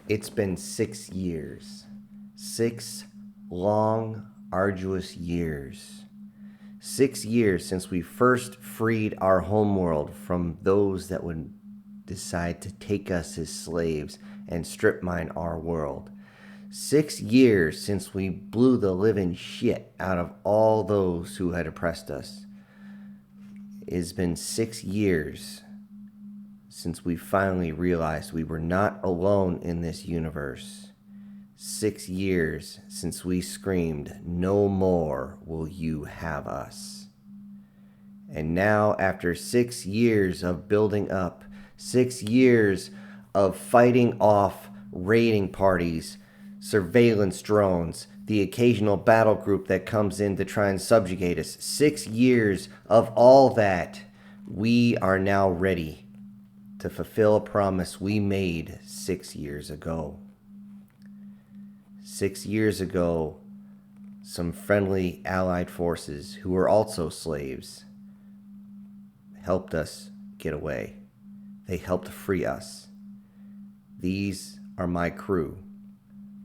It's been 6 years. 6 long, arduous years. 6 years since we first freed our homeworld from those that would decide to take us as slaves and strip mine our world. 6 years since we blew the living shit out of all those who had oppressed us. It's been 6 years since we finally realized we were not alone in this universe. 6 years since we screamed, "No more will you have us." And now, after 6 years of building up, 6 years of fighting off raiding parties, surveillance drones, the occasional battle group that comes in to try and subjugate us, 6 years of all that, we are now ready to fulfill a promise we made 6 years ago. 6 years ago, some friendly allied forces who were also slaves helped us get away. They helped free us. These are my crew.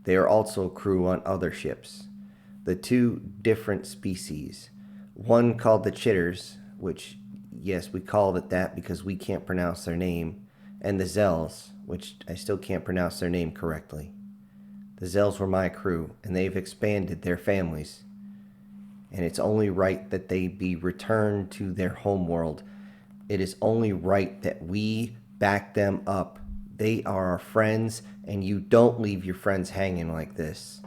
They are also crew on other ships. The two different species. One called the Chitters, which, yes, we called it that because we can't pronounce their name, and the Zells, which I still can't pronounce their name correctly. The Zells were my crew, and they've expanded their families. And it's only right that they be returned to their homeworld. It is only right that we back them up. They are our friends, and you don't leave your friends hanging like this.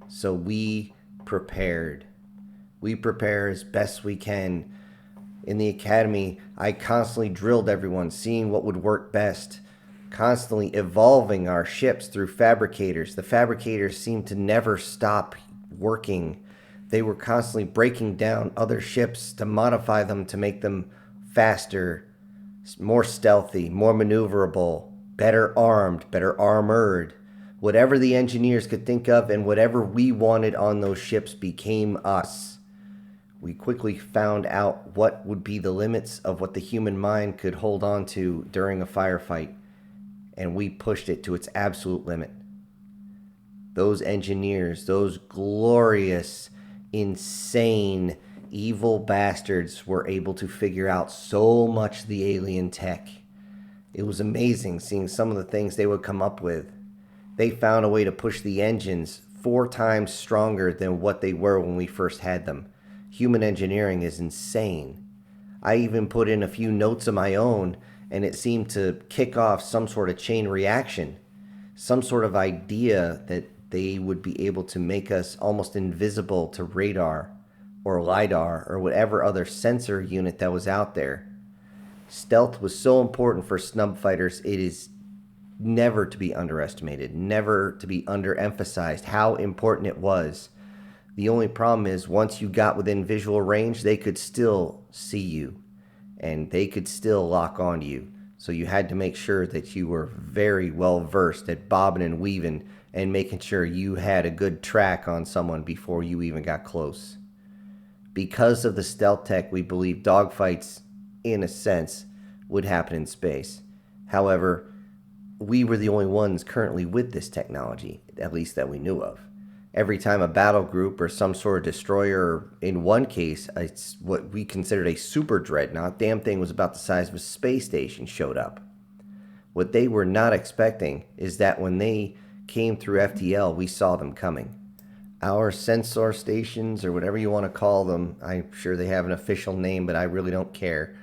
So we prepared. We prepare as best we can. In the academy, I constantly drilled everyone, seeing what would work best. Constantly evolving our ships through fabricators. The fabricators seemed to never stop working. They were constantly breaking down other ships to modify them to make them faster, more stealthy, more maneuverable, better armed, better armored. Whatever the engineers could think of and whatever we wanted on those ships became us. We quickly found out what would be the limits of what the human mind could hold on to during a firefight, and we pushed it to its absolute limit. Those engineers, those glorious, insane, evil bastards were able to figure out so much of the alien tech. It was amazing seeing some of the things they would come up with. They found a way to push the engines 4 times stronger than what they were when we first had them. Human engineering is insane. I even put in a few notes of my own, and it seemed to kick off some sort of chain reaction, some sort of idea that they would be able to make us almost invisible to radar or LiDAR or whatever other sensor unit that was out there. Stealth was so important for snub fighters, it is never to be underestimated, never to be underemphasized how important it was. The only problem is once you got within visual range, they could still see you and they could still lock onto you. So you had to make sure that you were very well versed at bobbing and weaving and making sure you had a good track on someone before you even got close. Because of the stealth tech, we believe dogfights, in a sense, would happen in space. However, we were the only ones currently with this technology, at least that we knew of. Every time a battle group or some sort of destroyer, in one case, it's what we considered a super dreadnought, damn thing was about the size of a space station, showed up. What they were not expecting is that when they came through FTL, we saw them coming. Our sensor stations, or whatever you want to call them, I'm sure they have an official name, but I really don't care.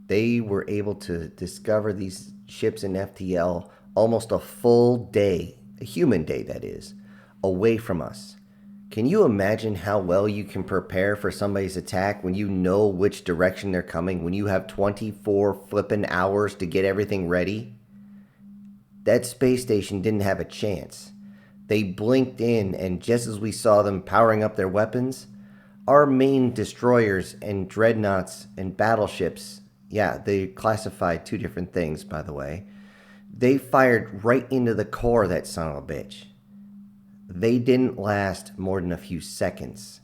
They were able to discover these ships in FTL almost a full day, a human day that is, away from us. Can you imagine how well you can prepare for somebody's attack when you know which direction they're coming, when you have 24 flippin' hours to get everything ready? That space station didn't have a chance. They blinked in, and just as we saw them powering up their weapons, our main destroyers and dreadnoughts and battleships, yeah, they classified 2 different things, by the way, they fired right into the core of that son of a bitch. They didn't last more than a few seconds.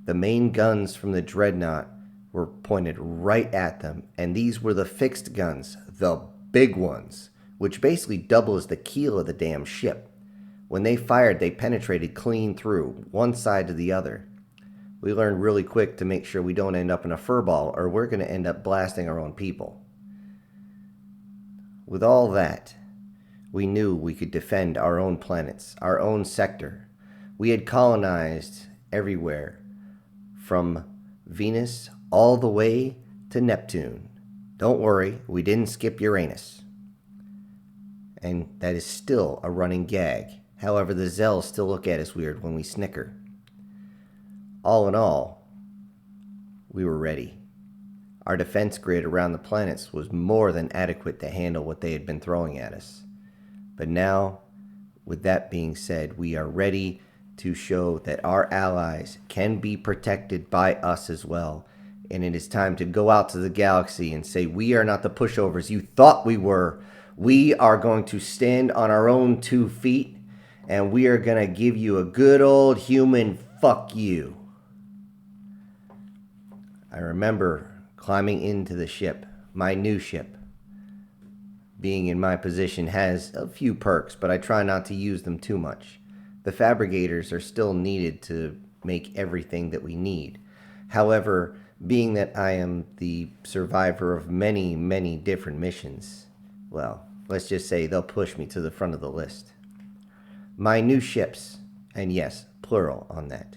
The main guns from the dreadnought were pointed right at them, and these were the fixed guns, the big ones, which basically doubles the keel of the damn ship. When they fired, they penetrated clean through, one side to the other. We learned really quick to make sure we don't end up in a furball, or we're going to end up blasting our own people. With all that, we knew we could defend our own planets, our own sector. We had colonized everywhere, from Venus all the way to Neptune. Don't worry, we didn't skip Uranus. And that is still a running gag. However, the Zels still look at us weird when we snicker. All in all, we were ready. Our defense grid around the planets was more than adequate to handle what they had been throwing at us. But now, with that being said, we are ready to show that our allies can be protected by us as well. And it is time to go out to the galaxy and say, we are not the pushovers you thought we were. We are going to stand on our own 2 feet, and we are going to give you a good old human fuck you. I remember climbing into the ship, my new ship. Being in my position has a few perks, but I try not to use them too much. The fabricators are still needed to make everything that we need. However, being that I am the survivor of many, many different missions, well, let's just say they'll push me to the front of the list. My new ships, and yes, plural on that,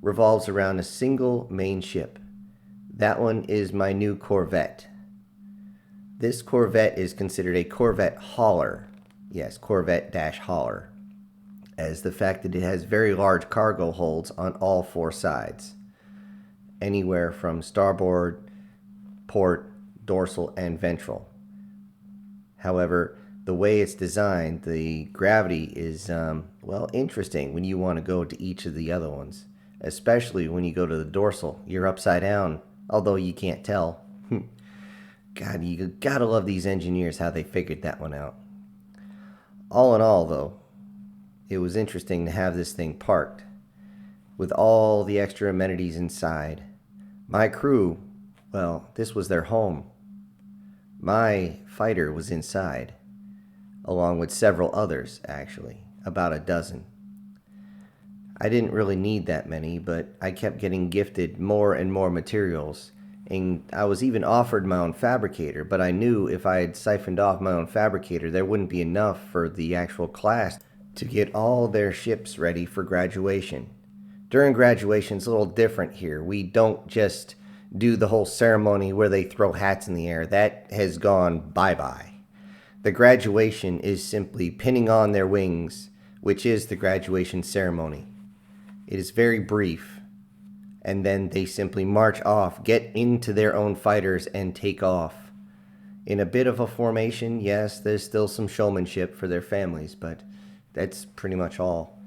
revolves around a single main ship. That one is my new Corvette. This Corvette is considered a Corvette hauler. Yes, Corvette-hauler. As the fact that it has very large cargo holds on all 4 sides. Anywhere from starboard, port, dorsal, and ventral. However, the way it's designed, the gravity is, interesting when you want to go to each of the other ones. Especially when you go to the dorsal. You're upside down, although you can't tell. God, you gotta love these engineers, how they figured that one out. All in all, though, it was interesting to have this thing parked with all the extra amenities inside. My crew, well, this was their home. My fighter was inside, along with several others, actually, about a dozen. I didn't really need that many, but I kept getting gifted more and more materials, and I was even offered my own fabricator, but I knew if I had siphoned off my own fabricator, there wouldn't be enough for the actual class to get all their ships ready for graduation. During graduation, it's a little different here. We don't just do the whole ceremony where they throw hats in the air. That has gone bye-bye. The graduation is simply pinning on their wings, which is the graduation ceremony. It is very brief, and then they simply march off, get into their own fighters, and take off. In a bit of a formation, yes, there's still some showmanship for their families, but that's pretty much all.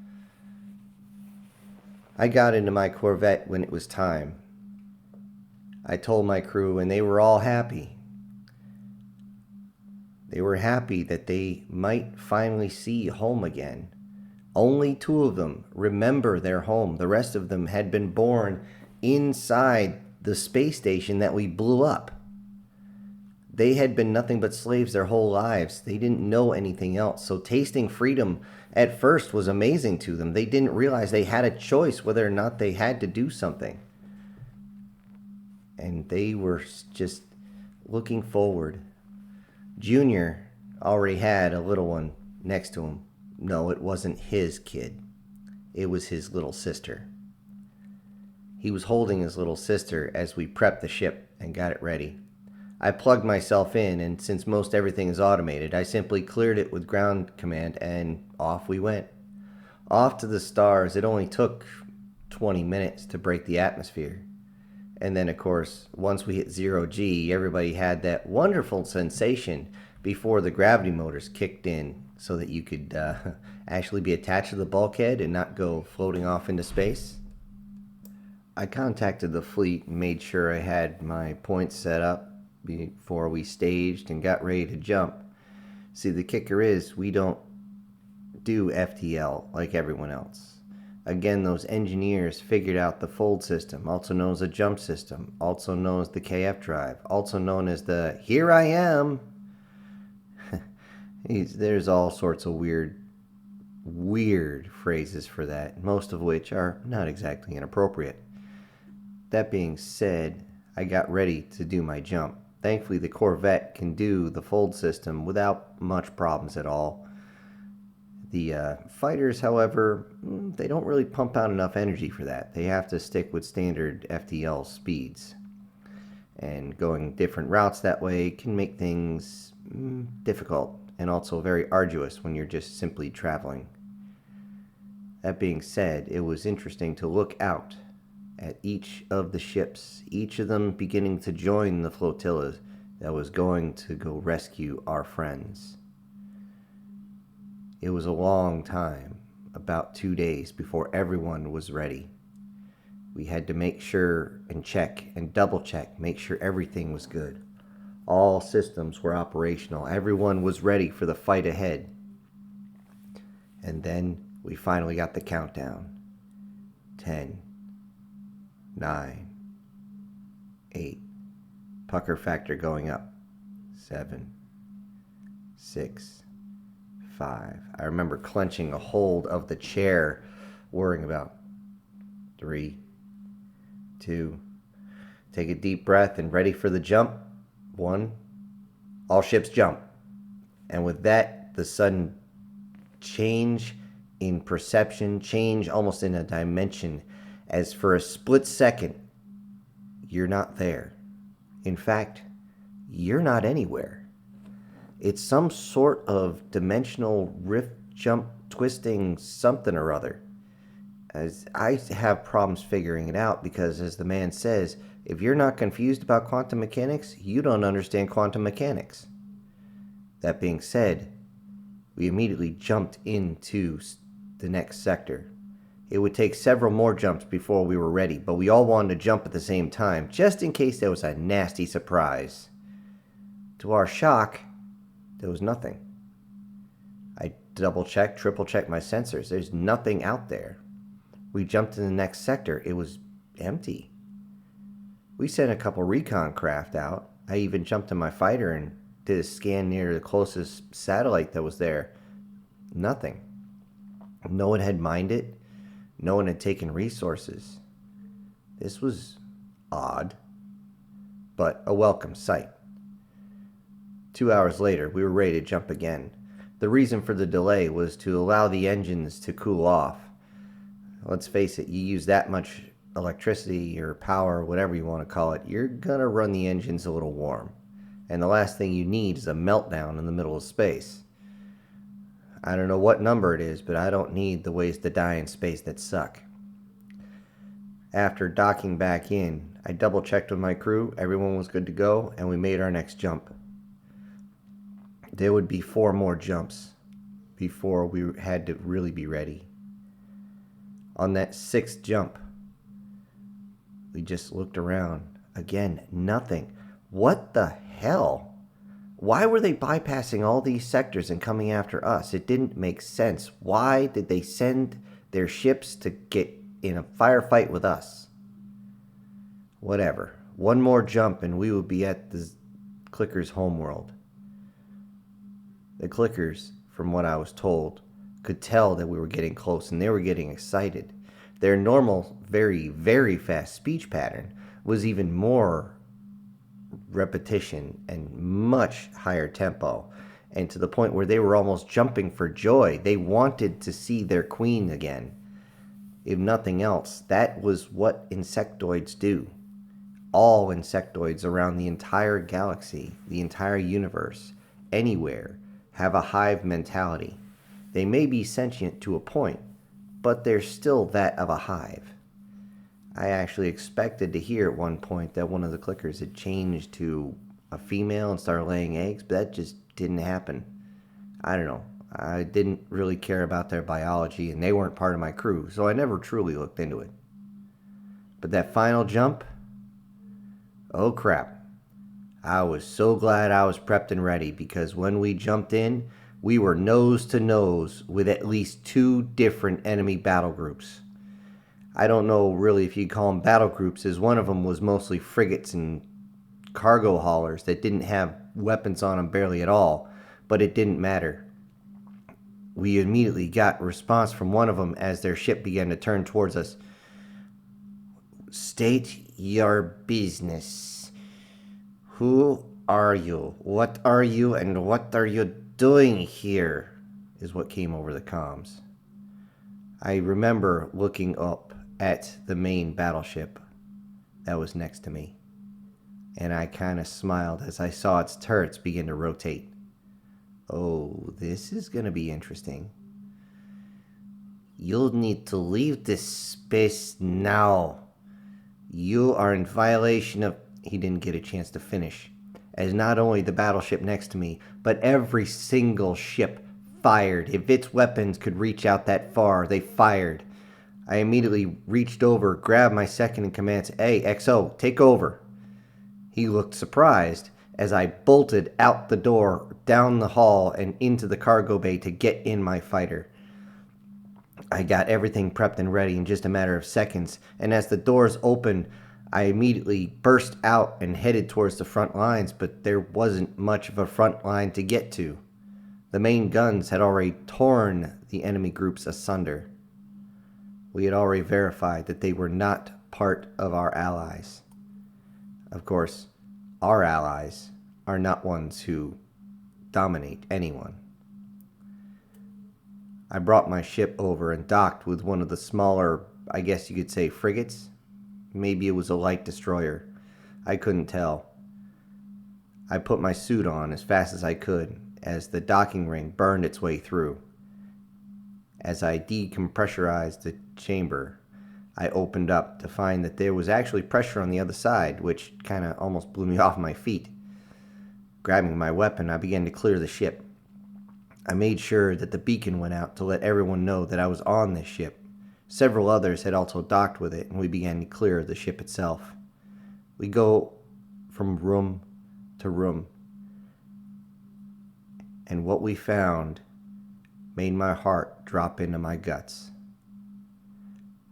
I got into my Corvette when it was time. I told my crew, and they were all happy. They were happy that they might finally see home again. Only 2 of them remember their home. The rest of them had been born inside the space station that we blew up. They had been nothing but slaves their whole lives. They didn't know anything else. So tasting freedom at first was amazing to them. They didn't realize they had a choice whether or not they had to do something. And they were just looking forward. Junior already had a little one next to him. No, it wasn't his kid. It was his little sister. He was holding his little sister as we prepped the ship and got it ready. I plugged myself in, and since most everything is automated, I simply cleared it with ground command, and off we went. Off to the stars. It only took 20 minutes to break the atmosphere. And then, of course, once we hit 0G, everybody had that wonderful sensation before the gravity motors kicked in so that you could actually be attached to the bulkhead and not go floating off into space. I contacted the fleet and made sure I had my points set up before we staged and got ready to jump. See, the kicker is we don't do FTL like everyone else. Again, those engineers figured out the fold system, also known as a jump system, also known as the KF drive, also known as the here I am. There's all sorts of weird phrases for that, most of which are not exactly inappropriate. That being said, I got ready to do my jump. Thankfully, the Corvette can do the fold system without much problems at all. The fighters, however, they don't really pump out enough energy for that. They have to stick with standard FTL speeds. And going different routes that way can make things difficult and also very arduous when you're just simply traveling. That being said, it was interesting to look out at each of the ships, each of them beginning to join the flotilla that was going to go rescue our friends. It was a long time, about 2 days, before everyone was ready. We had to make sure and check and double check, make sure everything was good. All systems were operational. Everyone was ready for the fight ahead. And then we finally got the countdown. 10, 9, 8, pucker factor going up. 7, 6, 5. I remember clenching a hold of the chair, worrying about 3, 2, take a deep breath and ready for the jump. 1, all ships jump. And with that, the sudden change in perception, change almost in a dimension, as for a split second, you're not there. In fact, you're not anywhere. It's some sort of dimensional rift jump twisting something or other. As I have problems figuring it out because, as the man says, if you're not confused about quantum mechanics, you don't understand quantum mechanics. That being said, we immediately jumped into the next sector. It would take several more jumps before we were ready, but we all wanted to jump at the same time, just in case there was a nasty surprise. To our shock, there was nothing. I double-checked, triple-checked my sensors. There's nothing out there. We jumped in the next sector. It was empty. We sent a couple recon craft out. I even jumped in my fighter and did a scan near the closest satellite that was there. Nothing. No one had mined it. No one had taken resources. This was odd, but a welcome sight. 2 hours later, we were ready to jump again. The reason for the delay was to allow the engines to cool off. Let's face it, you use that much electricity or power, whatever you want to call it, you're going to run the engines a little warm. And the last thing you need is a meltdown in the middle of space. I don't know what number it is, but I don't need the ways to die in space that suck. After docking back in, I double-checked with my crew, everyone was good to go, and we made our next jump. There would be 4 more jumps before we had to really be ready. On that 6th jump, we just looked around. Again, nothing. What the hell? Why were they bypassing all these sectors and coming after us? It didn't make sense. Why did they send their ships to get in a firefight with us? Whatever. 1 more jump and we would be at the Clickers' homeworld. The Clickers, from what I was told, could tell that we were getting close and they were getting excited. Their normal, very, very fast speech pattern was even more repetition and much higher tempo, and to the point where they were almost jumping for joy. They wanted to see their queen again. If nothing else, that was what insectoids do. All insectoids around the entire galaxy, the entire universe, anywhere, have a hive mentality. They may be sentient to a point, but they're still that of a hive. I actually expected to hear at one point that one of the Clickers had changed to a female and started laying eggs, but that just didn't happen. I don't know. I didn't really care about their biology, and they weren't part of my crew, so I never truly looked into it. But that final jump, oh crap. I was so glad I was prepped and ready, because when we jumped in, we were nose to nose with at least 2 different enemy battle groups. I don't know really if you'd call them battle groups, as one of them was mostly frigates and cargo haulers that didn't have weapons on them barely at all. but it didn't matter. We immediately got a response from one of them as their ship began to turn towards us. State your business. Who are you? What are you, and what are you doing here? Is what came over the comms. I remember looking up at the main battleship that was next to me, and I kind of smiled as I saw its turrets begin to rotate. Oh, this is going to be interesting. You'll need to leave this space now. You are in violation of... He didn't get a chance to finish, as not only the battleship next to me, but every single ship fired. If its weapons could reach out that far, they fired. I immediately reached over, grabbed my second in command, and said, "Hey, XO, take over." He looked surprised as I bolted out the door, down the hall, and into the cargo bay to get in my fighter. I got everything prepped and ready in just a matter of seconds, and as the doors opened, I immediately burst out and headed towards the front lines, but there wasn't much of a front line to get to. The main guns had already torn the enemy groups asunder. We had already verified that they were not part of our allies. Of course, our allies are not ones who dominate anyone. I brought my ship over and docked with one of the smaller, I guess you could say, frigates. Maybe it was a light destroyer. I couldn't tell. I put my suit on as fast as I could as the docking ring burned its way through. As I decompressurized the chamber, I opened up to find that there was actually pressure on the other side, which kind of almost blew me off my feet. Grabbing my weapon, I began to clear the ship. I made sure that the beacon went out to let everyone know that I was on this ship. Several others had also docked with it, and we began to clear the ship itself. We go from room to room, and what we found made my heart drop into my guts.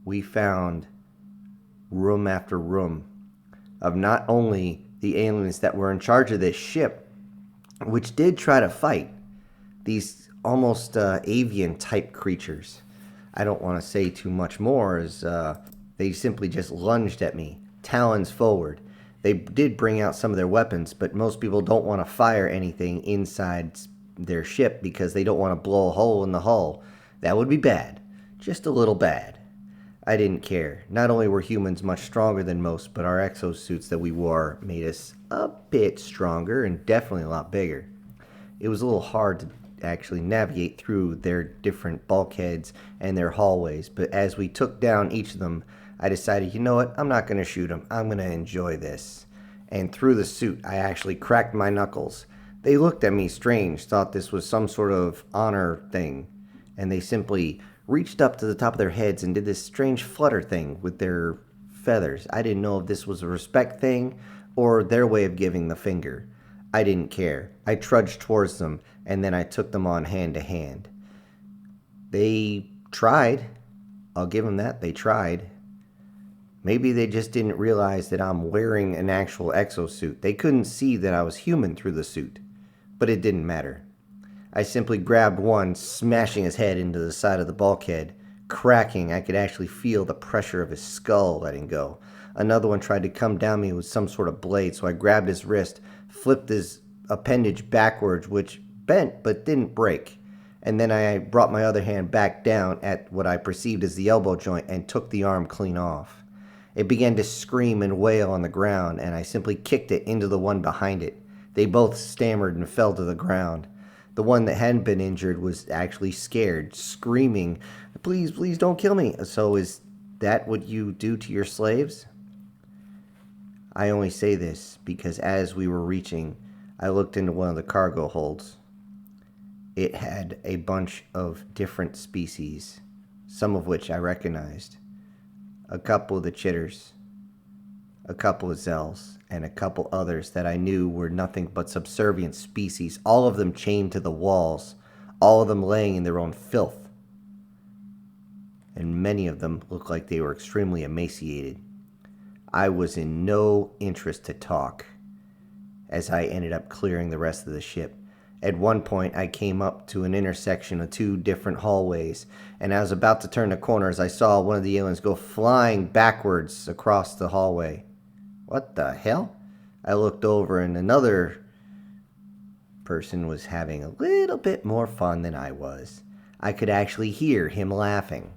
We found room after room of not only the aliens that were in charge of this ship, which did try to fight, these almost avian type creatures. I don't want to say too much more, as they simply just lunged at me, talons forward. They did bring out some of their weapons, but most people don't want to fire anything inside their ship because they don't want to blow a hole in the hull. That would be bad. Just a little bad. I didn't care. Not only were humans much stronger than most, but our exosuits that we wore made us a bit stronger and definitely a lot bigger. It was a little hard to actually navigate through their different bulkheads and their hallways, but as we took down each of them, I decided, you know what, I'm not going to shoot them. I'm going to enjoy this. And through the suit, I actually cracked my knuckles. They looked at me strange, thought this was some sort of honor thing, and they simply reached up to the top of their heads and did this strange flutter thing with their feathers. I didn't know if this was a respect thing or their way of giving the finger. I didn't care. I trudged towards them, and then I took them on hand to hand. They tried. I'll give them that. They tried. Maybe they just didn't realize that I'm wearing an actual exosuit. They couldn't see that I was human through the suit, but it didn't matter. I simply grabbed one, smashing his head into the side of the bulkhead. Cracking, I could actually feel the pressure of his skull letting go. Another one tried to come down me with some sort of blade, so I grabbed his wrist, flipped his appendage backwards, which bent but didn't break. And then I brought my other hand back down at what I perceived as the elbow joint and took the arm clean off. It began to scream and wail on the ground, and I simply kicked it into the one behind it. They both stammered and fell to the ground. The one that hadn't been injured was actually scared, screaming, "Please, please don't kill me." So is that what you do to your slaves? I only say this because as we were reaching, I looked into one of the cargo holds. It had a bunch of different species, some of which I recognized. A couple of the chitters, a couple of Zells, and a couple others that I knew were nothing but subservient species, all of them chained to the walls, all of them laying in their own filth. And many of them looked like they were extremely emaciated. I was in no interest to talk, as I ended up clearing the rest of the ship. At one point, I came up to an intersection of two different hallways, and I was about to turn the corner as I saw one of the aliens go flying backwards across the hallway. What the hell? I looked over, and another person was having a little bit more fun than I was. I could actually hear him laughing.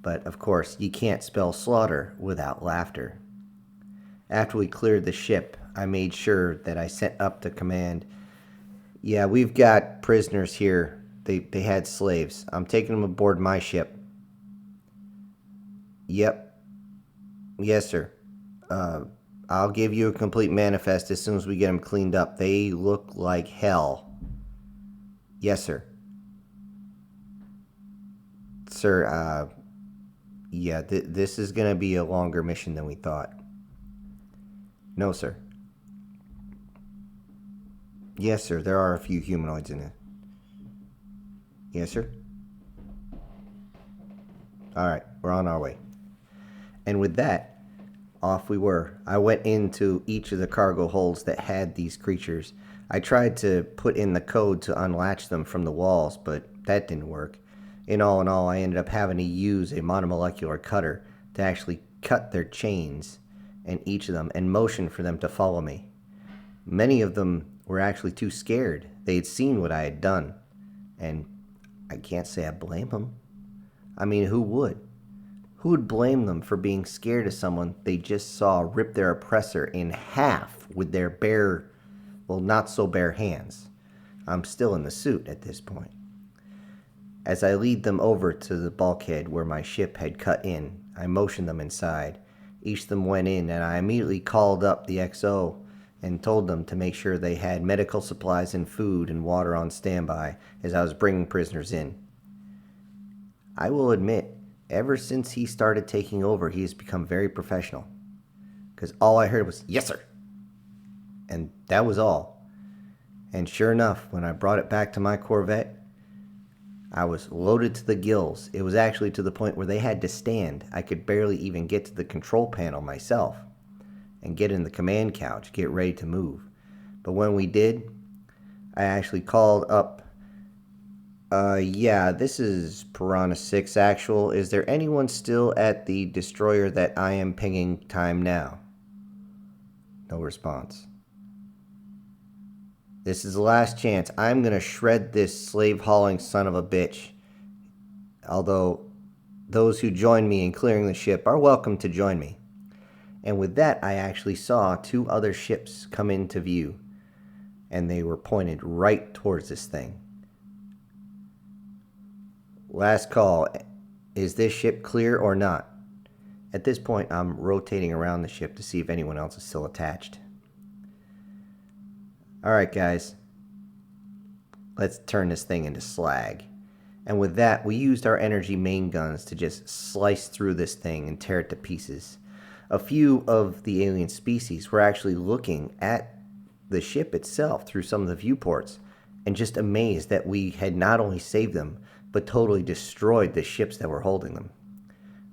But, of course, you can't spell slaughter without laughter. After we cleared the ship, I made sure that I sent up the command. Yeah, we've got prisoners here. They had slaves. I'm taking them aboard my ship. Yep. Yes, sir. I'll give you a complete manifest as soon as we get them cleaned up. They look like hell. Yes, sir. Sir, yeah, this is going to be a longer mission than we thought. No, sir. Yes, sir. There are a few humanoids in it. Yes, sir. All right, we're on our way. And with that, off we were. I went into each of the cargo holds that had these creatures. I tried to put in the code to unlatch them from the walls, but that didn't work. In all, I ended up having to use a monomolecular cutter to actually cut their chains in each of them and motion for them to follow me. Many of them were actually too scared. They had seen what I had done, and I can't say I blame them. I mean, who would? Who would blame them for being scared of someone they just saw rip their oppressor in half with their bare, well, not so bare hands? I'm still in the suit at this point. As I lead them over to the bulkhead where my ship had cut in, I motioned them inside. Each of them went in, and I immediately called up the XO and told them to make sure they had medical supplies and food and water on standby as I was bringing prisoners in. I will admit, ever since he started taking over, he has become very professional. Because all I heard was, "Yes, sir." And that was all. And sure enough, when I brought it back to my Corvette, I was loaded to the gills. It was actually to the point where they had to stand. I could barely even get to the control panel myself and get in the command couch, get ready to move. But when we did, I actually called up, yeah, this is Piranha 6 Actual. Is there anyone still at the destroyer that I am pinging time now? No response. This is the last chance. I'm going to shred this slave-hauling son of a bitch. Although those who join me in clearing the ship are welcome to join me. And with that, I actually saw two other ships come into view. And they were pointed right towards this thing. Last call. Is this ship clear or not? At this point, I'm rotating around the ship to see if anyone else is still attached. Alright guys, let's turn this thing into slag. And with that, we used our energy main guns to just slice through this thing and tear it to pieces. A few of the alien species were actually looking at the ship itself through some of the viewports and just amazed that we had not only saved them, but totally destroyed the ships that were holding them.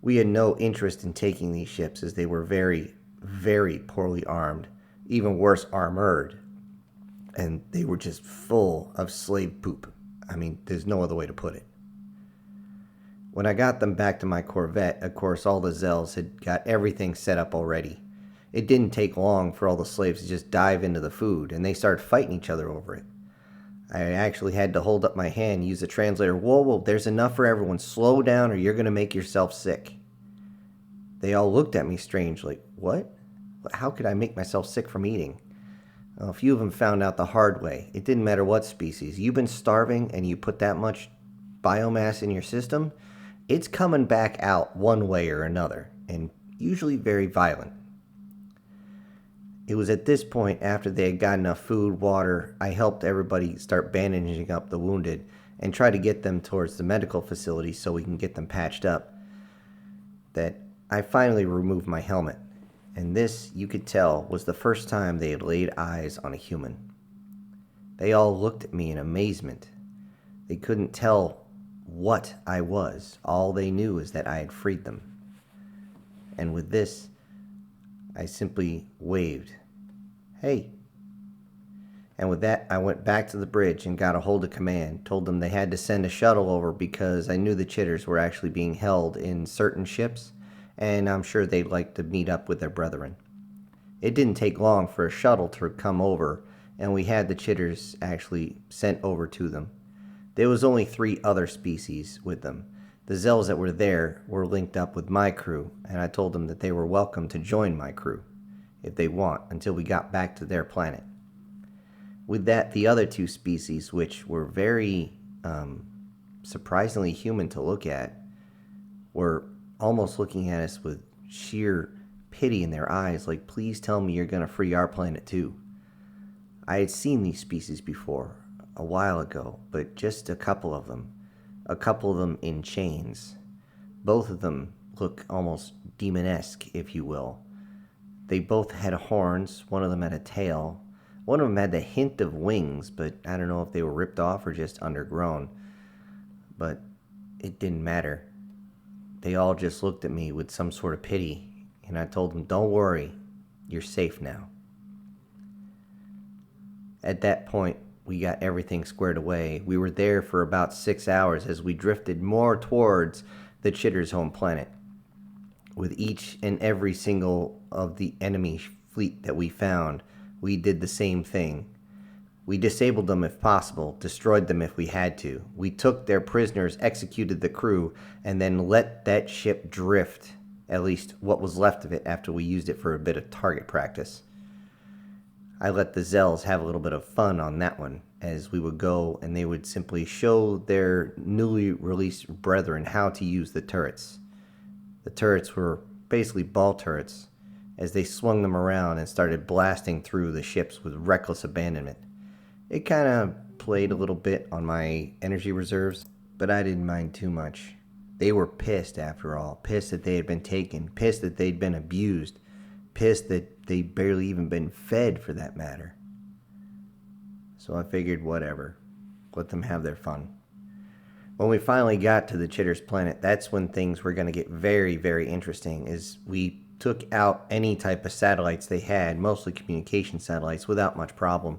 We had no interest in taking these ships as they were very, very poorly armed, even worse, armored. And they were just full of slave poop. I mean, there's no other way to put it. When I got them back to my Corvette, of course, all the Zells had got everything set up already. It didn't take long for all the slaves to just dive into the food, and they started fighting each other over it. I actually had to hold up my hand, use the translator. Whoa, there's enough for everyone. Slow down or you're going to make yourself sick. They all looked at me strange, like, what? How could I make myself sick from eating? Well, a few of them found out the hard way. It didn't matter what species. You've been starving and you put that much biomass in your system, it's coming back out one way or another, and usually very violent. It was at this point, after they had got enough food, water, I helped everybody start bandaging up the wounded and try to get them towards the medical facility so we can get them patched up, that I finally removed my helmet. And this, you could tell, was the first time they had laid eyes on a human. They all looked at me in amazement. They couldn't tell what I was. All they knew is that I had freed them. And with this, I simply waved, "Hey." And with that, I went back to the bridge and got a hold of command, told them they had to send a shuttle over because I knew the chitters were actually being held in certain ships, and I'm sure they'd like to meet up with their brethren. It didn't take long for a shuttle to come over, and we had the chitters actually sent over to them. There was only 3 other species with them. The Zells that were there were linked up with my crew, and I told them that they were welcome to join my crew, if they want, until we got back to their planet. With that, the other 2 species, which were very surprisingly human to look at, were almost looking at us with sheer pity in their eyes, like, please tell me you're going to free our planet too. I had seen these species before, a while ago, but just a couple of them in chains. Both of them look almost demonesque, if you will. They both had horns, one of them had a tail, one of them had the hint of wings, but I don't know if they were ripped off or just undergrown. But it didn't matter. They all just looked at me with some sort of pity, and I told them, don't worry, you're safe now. At that point, we got everything squared away. We were there for about 6 hours as we drifted more towards the Chitter's home planet. With each and every single of the enemy fleet that we found, we did the same thing. We disabled them if possible, destroyed them if we had to. We took their prisoners, executed the crew, and then let that ship drift, at least what was left of it after we used it for a bit of target practice. I let the Zells have a little bit of fun on that one, as we would go and they would simply show their newly released brethren how to use the turrets. The turrets were basically ball turrets, as they swung them around and started blasting through the ships with reckless abandonment. It kind of played a little bit on my energy reserves, but I didn't mind too much. They were pissed after all, pissed that they had been taken, pissed that they'd been abused, pissed that they'd barely even been fed for that matter. So I figured whatever, let them have their fun. When we finally got to the Chitter's planet, that's when things were going to get very, very interesting, as we took out any type of satellites they had, mostly communication satellites, without much problem.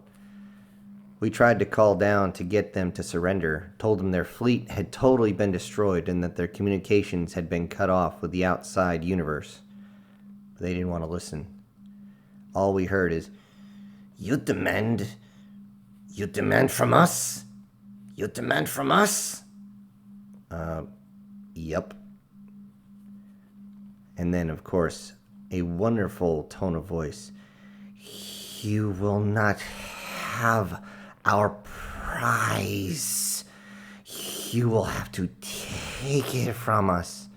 We tried to call down to get them to surrender, told them their fleet had totally been destroyed and that their communications had been cut off with the outside universe. But they didn't want to listen. All we heard is, You demand from us? You demand from us? Yep. And then, of course, a wonderful tone of voice. You will not have our prize. You will have to take it from us.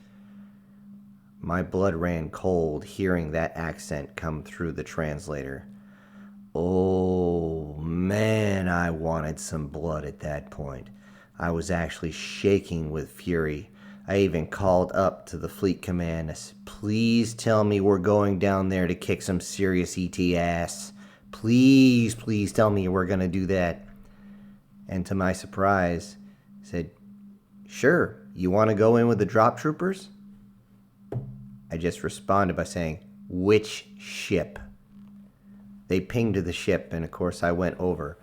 My blood ran cold hearing that accent come through the translator. Oh, man, I wanted some blood at that point. I was actually shaking with fury. I even called up to the fleet command and said, please tell me we're going down there to kick some serious ET ass. Please tell me we're going to do that. And to my surprise, said, sure, you want to go in with the drop troopers? I just responded by saying, which ship? They pinged to the ship, and of course I went over.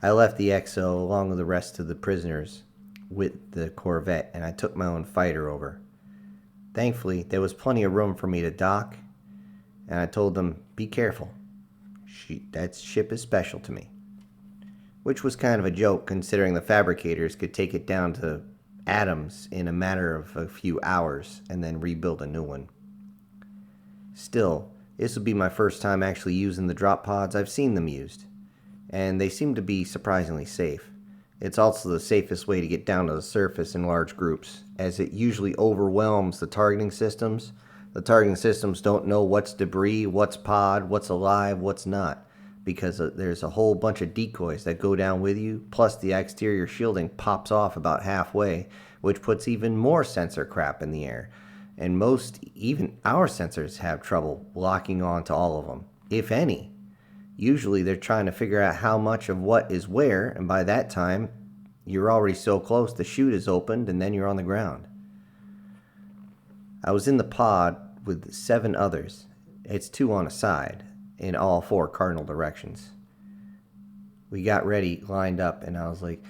I left the XO along with the rest of the prisoners with the Corvette, and I took my own fighter over. Thankfully, there was plenty of room for me to dock, and I told them, be careful. That ship is special to me. Which was kind of a joke, considering the fabricators could take it down to atoms in a matter of a few hours and then rebuild a new one. Still, this would be my first time actually using the drop pods. I've seen them used, and they seem to be surprisingly safe. It's also the safest way to get down to the surface in large groups, as it usually overwhelms the targeting systems. The targeting systems don't know what's debris, what's pod, what's alive, what's not, because there's a whole bunch of decoys that go down with you, plus the exterior shielding pops off about halfway, which puts even more sensor crap in the air. And most, even our sensors, have trouble locking on to all of them, if any. Usually they're trying to figure out how much of what is where, and by that time, you're already so close the chute is opened and then you're on the ground. I was in the pod with 7 others. It's 2 on a side, in all 4 cardinal directions. We got ready, lined up, and I was like,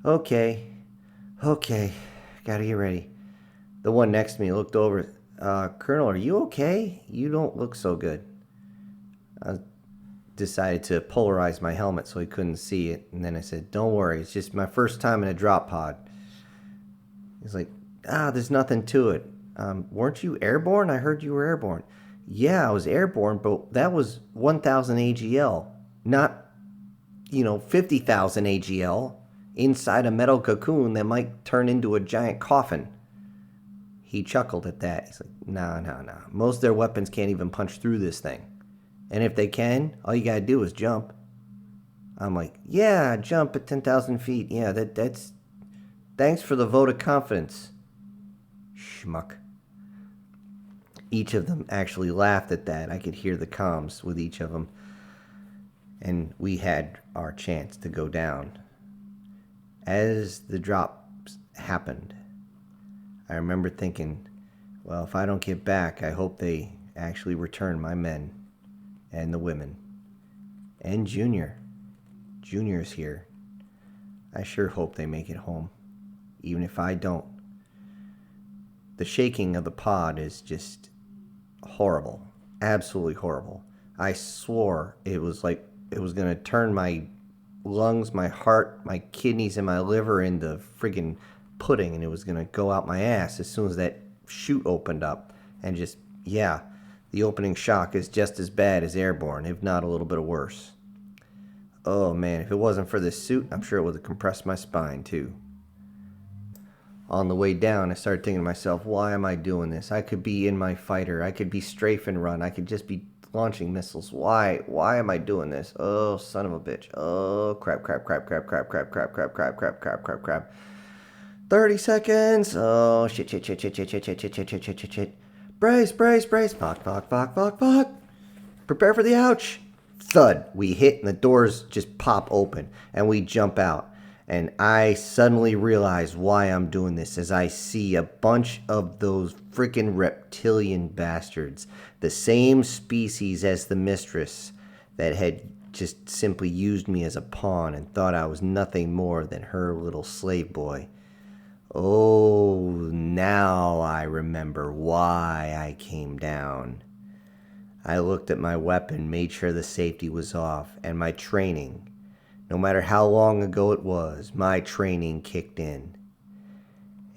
okay, gotta get ready. The one next to me looked over, Colonel, are you okay? You don't look so good. I decided to polarize my helmet so he couldn't see it, and then I said, don't worry, it's just my first time in a drop pod. He's like, there's nothing to it. Weren't you airborne? I heard you were airborne. Yeah, I was airborne, but that was 1,000 AGL, not, 50,000 AGL inside a metal cocoon that might turn into a giant coffin. He chuckled at that. He's like, nah. Most of their weapons can't even punch through this thing. And if they can, all you gotta do is jump. I'm like, yeah, jump at 10,000 feet. Yeah, that's... Thanks for the vote of confidence. Schmuck. Each of them actually laughed at that. I could hear the comms with each of them. And we had our chance to go down. As the drops happened, I remember thinking, well, if I don't get back, I hope they actually return my men and the women. And Junior. Junior's here. I sure hope they make it home. Even if I don't. The shaking of the pod is just horrible. Absolutely horrible. I swore it was like it was going to turn my lungs, my heart, my kidneys, and my liver into friggin' pudding, and it was going to go out my ass as soon as that chute opened up. And just, yeah, the opening shock is just as bad as airborne, if not a little bit worse. Oh man, if it wasn't for this suit, I'm sure it would have compressed my spine too. On the way down, I started thinking to myself, why am I doing this? I could be in my fighter. I could be strafe and run. I could just be launching missiles. Why? Why am I doing this? Oh, son of a bitch. Oh, crap. 30 seconds. Oh, shit. Brace. Fuck. Prepare for the ouch. Thud. We hit and the doors just pop open and we jump out. And I suddenly realize why I'm doing this as I see a bunch of those freaking reptilian bastards, the same species as the mistress that had just simply used me as a pawn and thought I was nothing more than her little slave boy. Oh, now I remember why I came down. I looked at my weapon, made sure the safety was off, and my training. No matter how long ago it was, my training kicked in.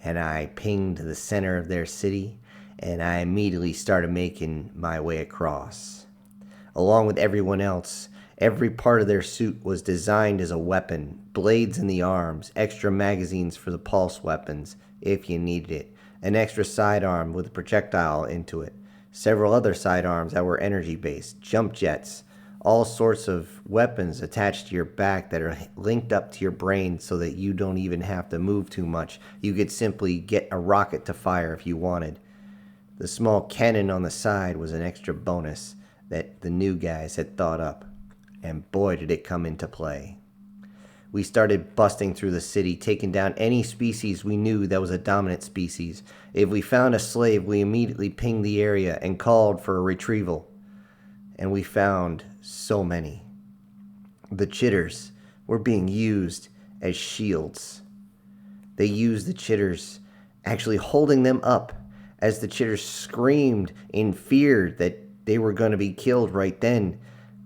And I pinged to the center of their city, and I immediately started making my way across. Along with everyone else, every part of their suit was designed as a weapon. Blades in the arms, extra magazines for the pulse weapons, if you needed it, an extra sidearm with a projectile into it, several other sidearms that were energy-based, jump jets, all sorts of weapons attached to your back that are linked up to your brain so that you don't even have to move too much. You could simply get a rocket to fire if you wanted. The small cannon on the side was an extra bonus that the new guys had thought up, and boy did it come into play. We started busting through the city, taking down any species we knew that was a dominant species. If we found a slave, we immediately pinged the area and called for a retrieval. And we found so many. The chitters were being used as shields. They used the chitters, actually holding them up as the chitters screamed in fear that they were going to be killed right then.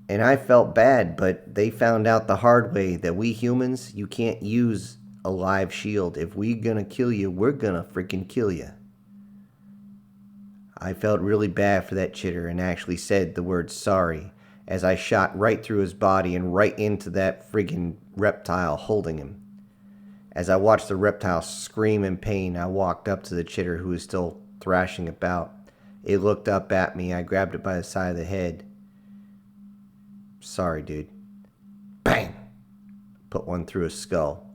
And I felt bad, but they found out the hard way that we humans, you can't use a live shield. If we're going to kill you, we're going to freaking kill you. I felt really bad for that chitter and actually said the word sorry as I shot right through his body and right into that friggin' reptile holding him. As I watched the reptile scream in pain, I walked up to the chitter who was still thrashing about. It looked up at me. I grabbed it by the side of the head. Sorry, dude. Bang! Put one through his skull.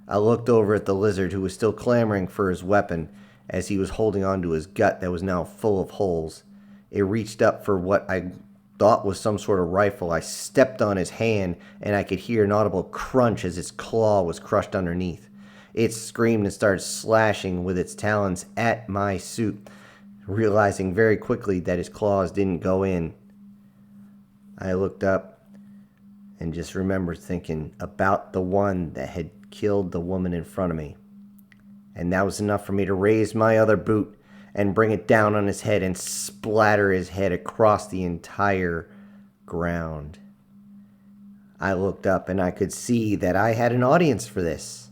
I looked over at the lizard who was still clamoring for his weapon as he was holding onto his gut that was now full of holes. It reached up for what I thought was some sort of rifle. I stepped on his hand, and I could hear an audible crunch as its claw was crushed underneath. It screamed and started slashing with its talons at my suit, realizing very quickly that his claws didn't go in. I looked up, and just remember thinking about the one that had killed the woman in front of me. And that was enough for me to raise my other boot and bring it down on his head and splatter his head across the entire ground. I looked up and I could see that I had an audience for this.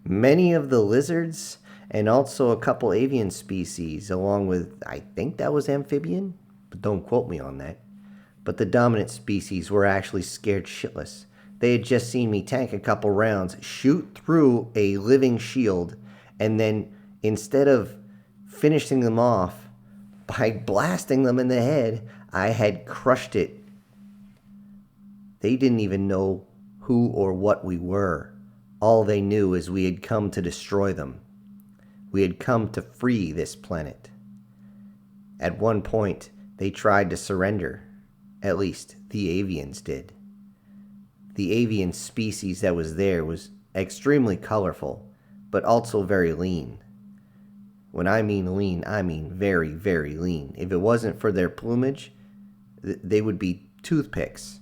Many of the lizards and also a couple avian species, along with, I think that was amphibian, but don't quote me on that. But the dominant species were actually scared shitless. They had just seen me tank a couple rounds, shoot through a living shield, and then instead of finishing them off by blasting them in the head, I had crushed it. They didn't even know who or what we were. All they knew is we had come to destroy them. We had come to free this planet. At one point, they tried to surrender. At least, the avians did. The avian species that was there was extremely colorful, but also very lean. When I mean lean, I mean very, very lean. If it wasn't for their plumage, they would be toothpicks.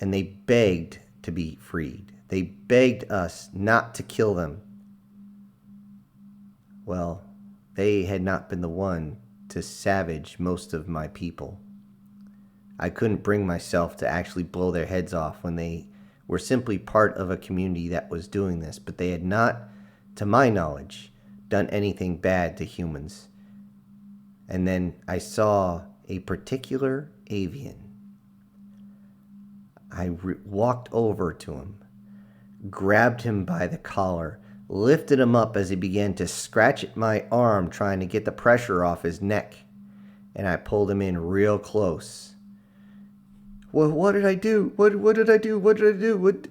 And they begged to be freed. They begged us not to kill them. Well, they had not been the one to savage most of my people. I couldn't bring myself to actually blow their heads off when they were simply part of a community that was doing this, but they had not, to my knowledge, done anything bad to humans. And then I saw a particular avian. I walked over to him, grabbed him by the collar, lifted him up as he began to scratch at my arm, trying to get the pressure off his neck, and I pulled him in real close. Well, what did I do? What did I do? What did I do? What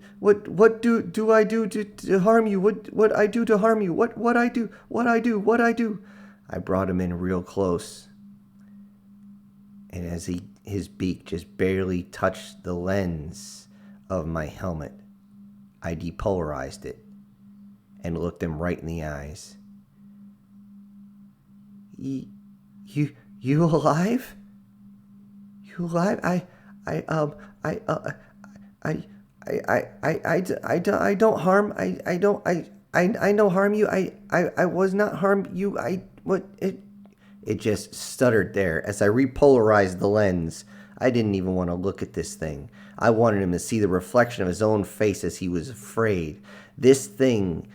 do I do to harm you? What I do to harm you? What I do? I brought him in real close, and as his beak just barely touched the lens of my helmet, I depolarized it and looked him right in the eyes. You alive? You alive? I don't harm. I no harm you. I was not harm you. It just stuttered there as I repolarized the lens. I didn't even want to look at this thing. I wanted him to see the reflection of his own face as he was afraid. This thing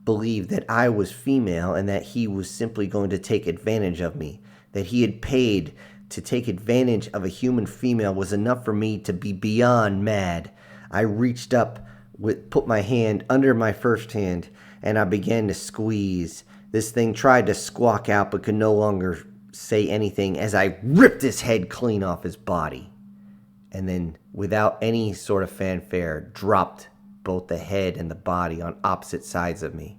believed that I was female and that he was simply going to take advantage of me. That he had paid to take advantage of a human female was enough for me to be beyond mad. I reached up, put my hand under my first hand, and I began to squeeze. This thing tried to squawk out but could no longer say anything as I ripped his head clean off his body. And then, without any sort of fanfare, dropped both the head and the body on opposite sides of me.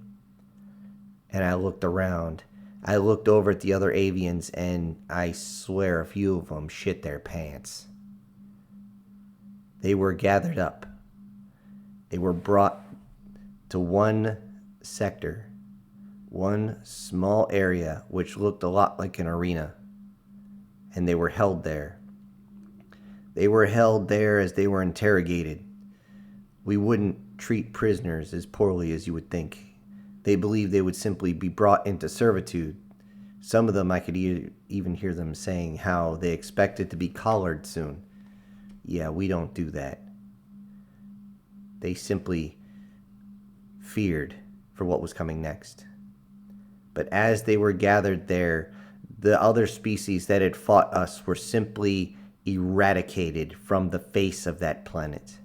And I looked around. I looked over at the other avians, and I swear a few of them shit their pants. They were gathered up. They were brought to one sector, one small area which looked a lot like an arena, and they were held there. They were held there as they were interrogated. We wouldn't treat prisoners as poorly as you would think. They believed they would simply be brought into servitude. Some of them I could even hear them saying how they expected to be collared soon. Yeah, we don't do that. They simply feared for what was coming next. But as they were gathered there, the other species that had fought us were simply eradicated from the face of that planet.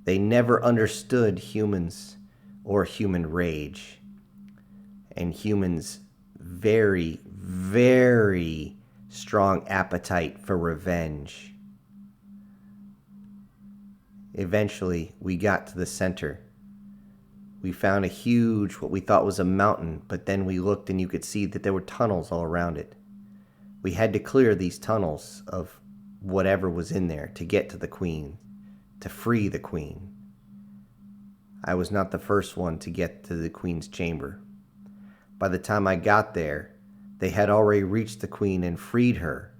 They never understood humans or human rage. And humans' very, very strong appetite for revenge. Eventually, we got to the center. We found a huge, what we thought was a mountain, but then we looked and you could see that there were tunnels all around it. We had to clear these tunnels of whatever was in there to get to the queen, to free the queen. I was not the first one to get to the queen's chamber. By the time I got there, they had already reached the queen and freed her.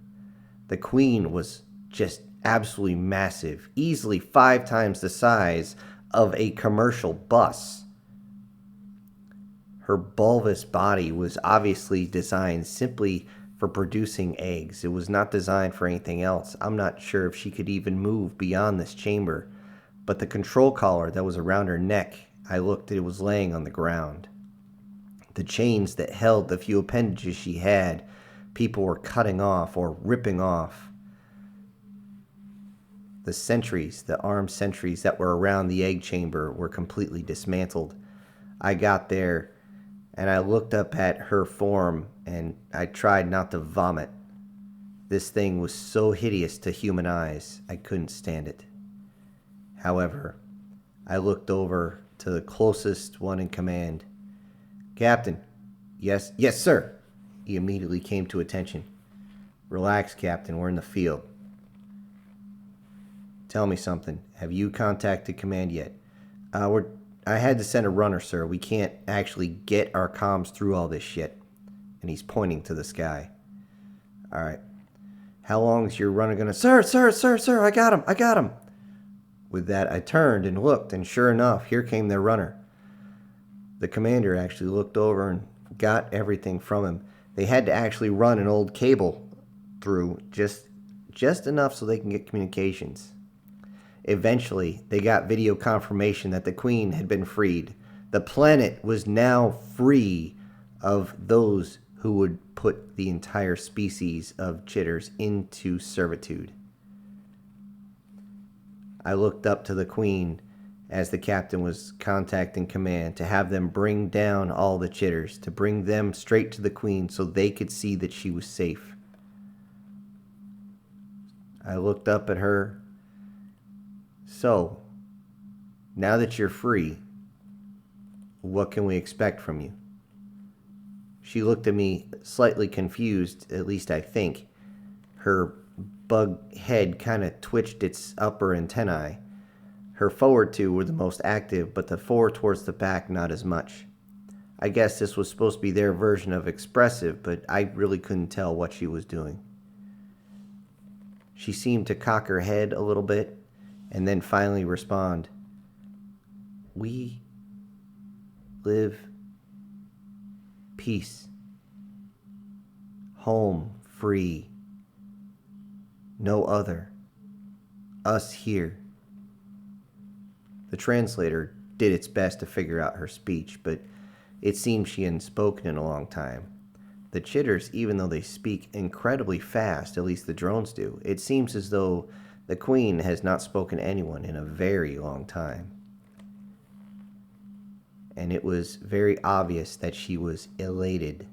The queen was just absolutely massive, easily 5 times the size of a commercial bus. Her bulbous body was obviously designed simply for producing eggs. It was not designed for anything else. I'm not sure if she could even move beyond this chamber, but the control collar that was around her neck, I looked, it was laying on the ground. The chains that held the few appendages she had, people were cutting off or ripping off. The sentries, the armed sentries that were around the egg chamber were completely dismantled. I got there and I looked up at her form and I tried not to vomit. This thing was so hideous to human eyes, I couldn't stand it. However, I looked over to the closest one in command. Captain. Yes, sir. He immediately came to attention. Relax, Captain, we're in the field. Tell me something. Have you contacted command yet? I had to send a runner, sir. We can't actually get our comms through all this shit. And he's pointing to the sky. All right. How long is your runner gonna... Sir, I got him. With that, I turned and looked, and sure enough, here came their runner. The commander actually looked over and got everything from him. They had to actually run an old cable through, just enough so they can get communications. Eventually, they got video confirmation that the Queen had been freed. The planet was now free of those who would put the entire species of chitters into servitude. I looked up to the Queen as the captain was contacting command to have them bring down all the chitters, to bring them straight to the Queen so they could see that she was safe. I looked up at her. So, now that you're free, what can we expect from you? She looked at me slightly confused, at least I think. Her bug head kind of twitched its upper antennae. Her forward two were the most active, but the forward towards the back not as much. I guess this was supposed to be their version of expressive, but I really couldn't tell what she was doing. She seemed to cock her head a little bit, and then finally respond. We live peace. Home free. No other. Us here. The translator did its best to figure out her speech, but it seemed she hadn't spoken in a long time. The chitters, even though they speak incredibly fast, at least the drones do, it seems as though the Queen has not spoken to anyone in a very long time. And it was very obvious that she was elated,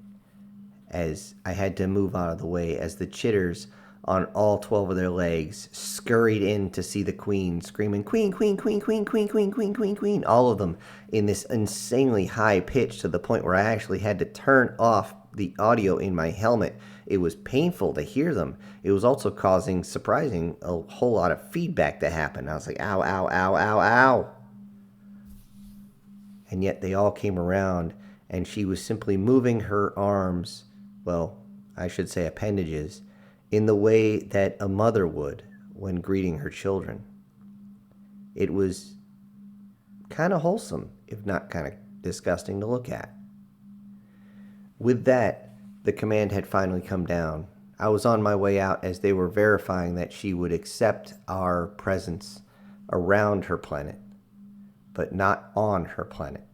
as I had to move out of the way as the chitters on all 12 of their legs scurried in to see the Queen, screaming, Queen, Queen, Queen, Queen, Queen, Queen, Queen, Queen, Queen, all of them in this insanely high pitch to the point where I actually had to turn off the audio in my helmet. It was painful to hear them. It was also causing, surprising, a whole lot of feedback to happen. I was like, ow, ow, ow, ow, ow. And yet they all came around, and she was simply moving her arms, well, I should say appendages, in the way that a mother would when greeting her children. It was kind of wholesome, if not kind of disgusting to look at. With that, the command had finally come down. I was on my way out as they were verifying that she would accept our presence around her planet, but not on her planet.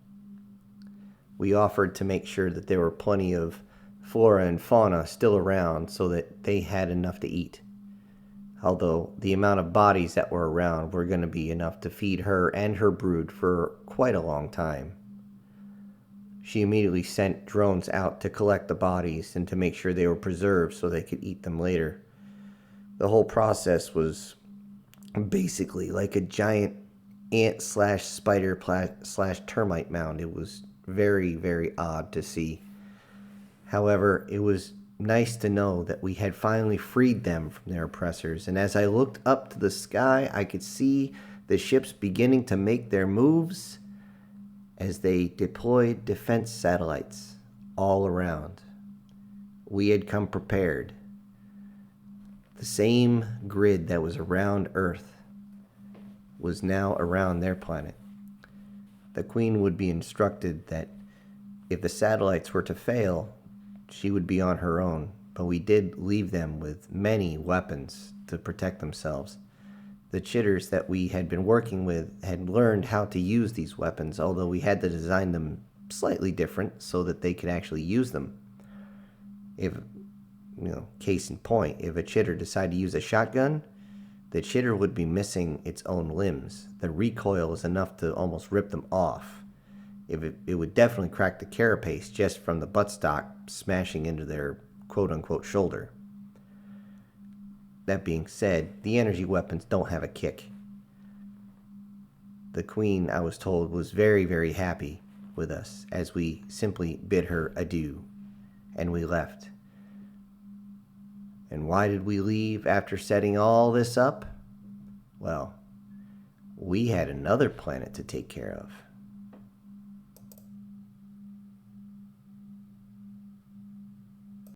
We offered to make sure that there were plenty of flora and fauna still around so that they had enough to eat. Although the amount of bodies that were around were going to be enough to feed her and her brood for quite a long time. She immediately sent drones out to collect the bodies and to make sure they were preserved so they could eat them later. The whole process was basically like a giant ant slash spider slash termite mound. It was very, very odd to see. However, it was nice to know that we had finally freed them from their oppressors, and as I looked up to the sky, I could see the ships beginning to make their moves as they deployed defense satellites all around. We had come prepared. The same grid that was around Earth was now around their planet. The Queen would be instructed that if the satellites were to fail, she would be on her own, but we did leave them with many weapons to protect themselves. The chitters that we had been working with had learned how to use these weapons, although we had to design them slightly different so that they could actually use them. If, case in point, if a chitter decided to use a shotgun, the chitter would be missing its own limbs. The recoil is enough to almost rip them off. It would definitely crack the carapace just from the buttstock smashing into their quote-unquote shoulder. That being said, the energy weapons don't have a kick. The Queen, I was told, was very, very happy with us as we simply bid her adieu, and we left. And why did we leave after setting all this up? Well, we had another planet to take care of.